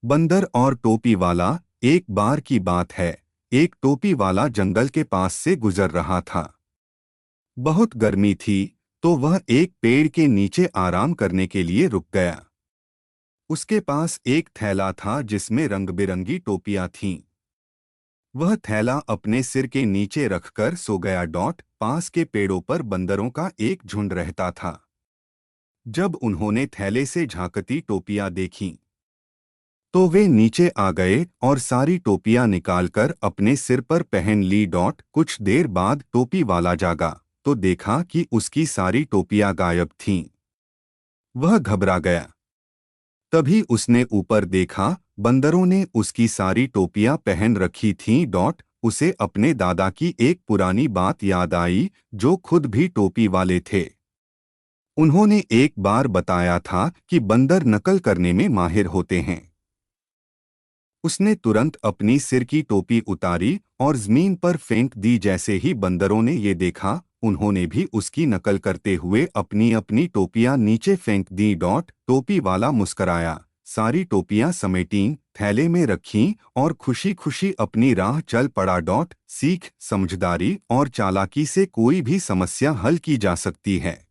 बंदर और टोपी वाला। एक बार की बात है, एक टोपी वाला जंगल के पास से गुजर रहा था। बहुत गर्मी थी, तो वह एक पेड़ के नीचे आराम करने के लिए रुक गया। उसके पास एक थैला था जिसमें रंग-बिरंगी टोपियां थीं। वह थैला अपने सिर के नीचे रखकर सो गया। पास के पेड़ों पर बंदरों का एक झुंड रहता था। जब उन्होंने थैले से झांकती टोपियां देखीं, तो वे नीचे आ गए और सारी टोपियां निकालकर अपने सिर पर पहन ली। कुछ देर बाद टोपी वाला जागा, तो देखा कि उसकी सारी टोपियां गायब थीं। वह घबरा गया। तभी उसने ऊपर देखा, बंदरों ने उसकी सारी टोपियां पहन रखी थीं। उसे अपने दादा की एक पुरानी बात याद आई, जो खुद भी टोपी वाले थे। उन्होंने एक बार बताया था कि बंदर नकल करने में माहिर होते हैं। उसने तुरंत अपनी सिर की टोपी उतारी और जमीन पर फेंक दी। जैसे ही बंदरों ने ये देखा, उन्होंने भी उसकी नकल करते हुए अपनी अपनी टोपियां नीचे फेंक दी। टोपी वाला मुस्कराया, सारी टोपियां समेटीं, थैले में रखीं और खुशी खुशी अपनी राह चल पड़ा। सीख, समझदारी और चालाकी से कोई भी समस्या हल की जा सकती है।